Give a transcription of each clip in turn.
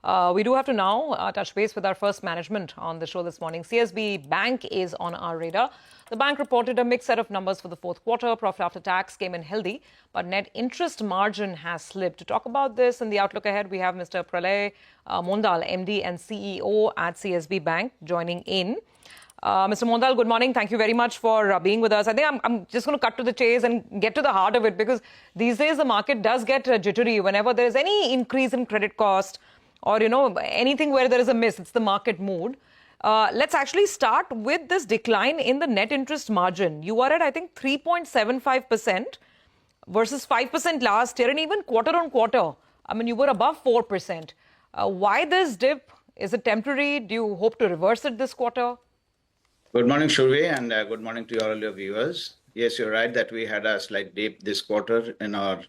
We do have to now touch base with our first management on the show this morning. CSB Bank is on our radar. The bank reported a mixed set of numbers for the fourth quarter. Profit after tax came in healthy, but net interest margin has slipped. To talk about this and the outlook ahead, we have Mr. Pralay Mondal, MD and CEO at CSB Bank, joining in. Mr. Mondal, good morning. Thank you very much for being with us. I think I'm just going to cut to the chase and get to the heart of it, because these days the market does get jittery whenever there is any increase in credit cost or, anything where there is a miss. It's the market mood. Let's actually start with this decline in the net interest margin. You are at, I think, 3.75% versus 5% last year, and even quarter on quarter. I mean, you were above 4%. Why this dip? Is it temporary? Do you hope to reverse it this quarter? Good morning, Shurvi, and good morning to all your viewers. Yes, you're right that we had a slight dip this quarter in our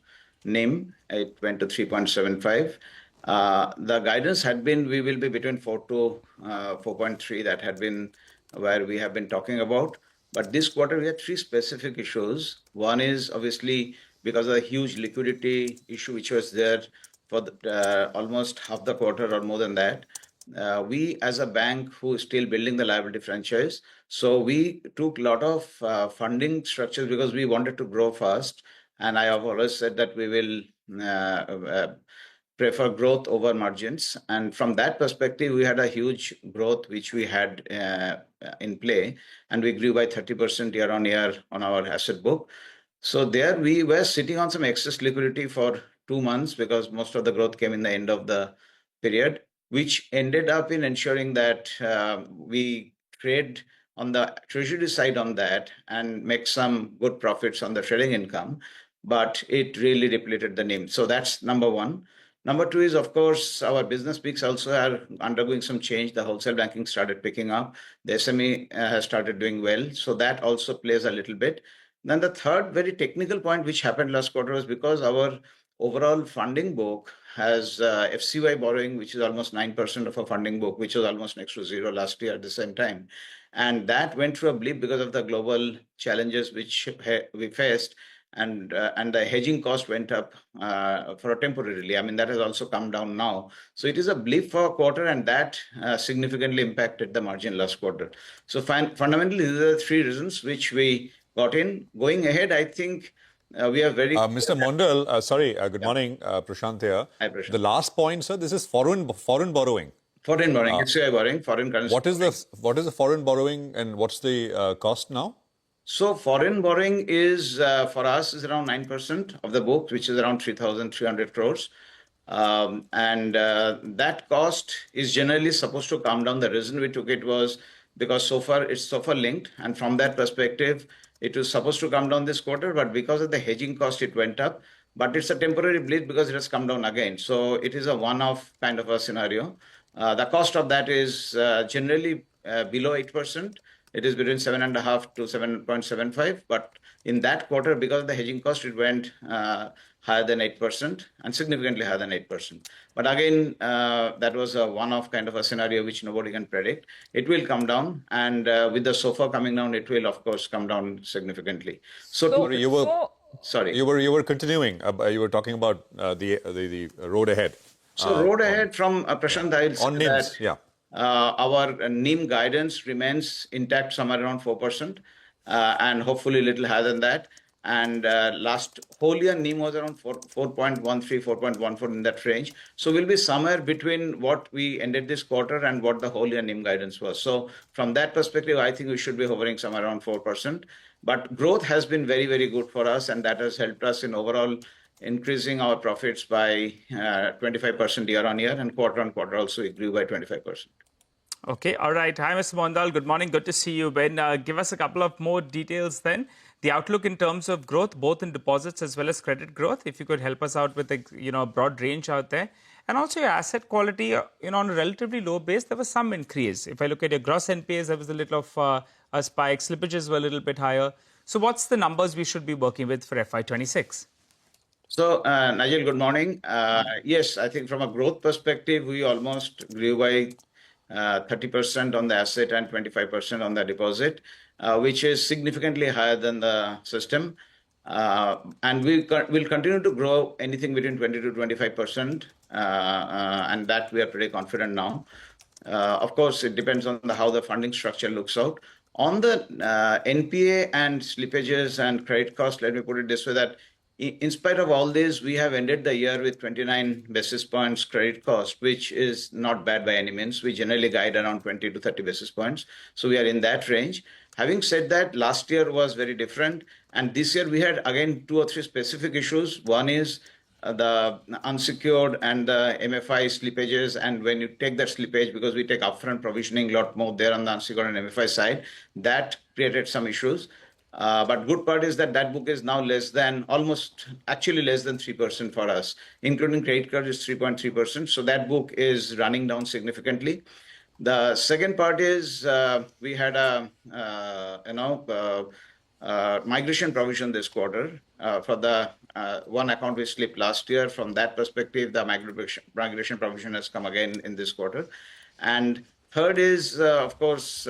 NIM. It went to 3.75. The guidance had been we will be between 4 to 4.3. That had been where we have been talking about. But this quarter, we had three specific issues. One is obviously because of the huge liquidity issue which was there for almost half the quarter or more than that. We as a bank who is still building the liability franchise, so we took a lot of funding structures because we wanted to grow fast. And I have always said that we will prefer growth over margins. And from that perspective, we had a huge growth which we had in play, and we grew by 30% year on year on our asset book. So there we were sitting on some excess liquidity for 2 months because most of the growth came in the end of the period, which ended up in ensuring that we trade on the treasury side on that and make some good profits on the trading income, but it really depleted the NIM. So that's number one. Number two is, of course, our business mix also are undergoing some change. The wholesale banking started picking up. The SME has started doing well. So that also plays a little bit. Then the third very technical point which happened last quarter was because our overall funding book has FCY borrowing, which is almost 9% of our funding book, which was almost next to zero last year at the same time. And that went through a blip because of the global challenges which we faced. And the hedging cost went up for a temporarily. I mean, that has also come down now. So it is a blip for a quarter, and that significantly impacted the margin last quarter. So fundamentally, these are the three reasons which we got in. Going ahead, I think we are very... Mr. Mondal, good morning, Prashant here. Hi, Prashant. The last point, sir, this is foreign borrowing. Foreign borrowing, FCI borrowing, foreign currency. What is the foreign borrowing and what's the cost now? So foreign borrowing is, for us, is around 9% of the book, which is around 3,300 crores. And that cost is generally supposed to come down. The reason we took it was because so far it's SOFR linked. And from that perspective, it was supposed to come down this quarter, but because of the hedging cost, it went up. But it's a temporary blip because it has come down again. So it is a one-off kind of a scenario. The cost of that is generally below 8%. It is between 7.5 to 7.75. But in that quarter, because of the hedging cost, it went higher than 8% and significantly higher than 8%. But again, that was a one-off kind of a scenario which nobody can predict. It will come down, and with the SOFR coming down, it will of course come down significantly. You were continuing. You were talking about the road ahead. So road ahead from Prashant, I will say on NIMs, that our NIM guidance remains intact somewhere around 4%, and hopefully a little higher than that. And last whole year NIM was around 4.13, 4.14 in that range. So we'll be somewhere between what we ended this quarter and what the whole year NIM guidance was. So from that perspective, I think we should be hovering somewhere around 4%. But growth has been very, very good for us, and that has helped us in overall increasing our profits by 25% year on year, and quarter on quarter also it grew by 25%. Okay, all right. Hi, Mr. Mondal. Good morning. Good to see you. Ben, give us a couple of more details then. The outlook in terms of growth, both in deposits as well as credit growth, if you could help us out with a broad range out there. And also your asset quality, on a relatively low base, there was some increase. If I look at your gross NPAs, there was a little of a spike. Slippages were a little bit higher. So what's the numbers we should be working with for FY26? So, Nigel, good morning. Yes, I think from a growth perspective, we almost grew by 30% on the asset and 25% on the deposit, which is significantly higher than the system. And we'll continue to grow anything between 20 to 25% and that we are pretty confident now. Of course, it depends on how the funding structure looks out. On the NPA and slippages and credit cost, let me put it this way, that in spite of all this, we have ended the year with 29 basis points credit cost, which is not bad by any means. We generally guide around 20 to 30 basis points. So we are in that range. Having said that, last year was very different. And this year we had, again, 2 or 3 specific issues. One is the unsecured and the MFI slippages. And when you take that slippage, because we take upfront provisioning a lot more there on the unsecured and MFI side, that created some issues. But good part is that book is now less than 3% for us, including credit card is 3.3%. So that book is running down significantly. The second part is we had a migration provision this quarter for the one account we slipped last year. From that perspective, the migration provision has come again in this quarter. And third is, of course,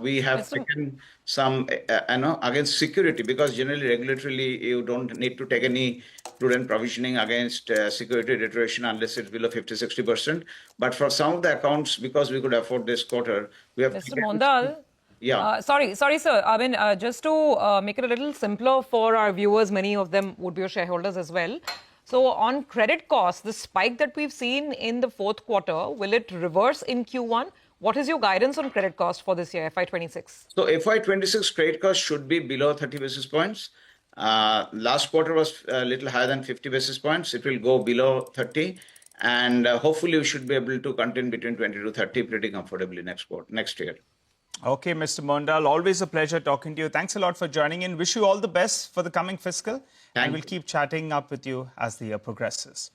we have taken some, against security, because generally, regulatorily, you don't need to take any prudent provisioning against security deterioration unless it's below 50-60%. But for some of the accounts, because we could afford this quarter, we have. Mr. Mondal. Yeah. Sorry, sir. I mean, just to make it a little simpler for our viewers, many of them would be your shareholders as well. So on credit costs, the spike that we've seen in the fourth quarter, will it reverse in Q1? What is your guidance on credit cost for this year, FY26? So FY26 credit cost should be below 30 basis points. Last quarter was a little higher than 50 basis points. It will go below 30. And hopefully we should be able to contain between 20 to 30 pretty comfortably next year. Okay, Mr. Mondal, always a pleasure talking to you. Thanks a lot for joining in. Wish you all the best for the coming fiscal. And we'll keep chatting up with you as the year progresses.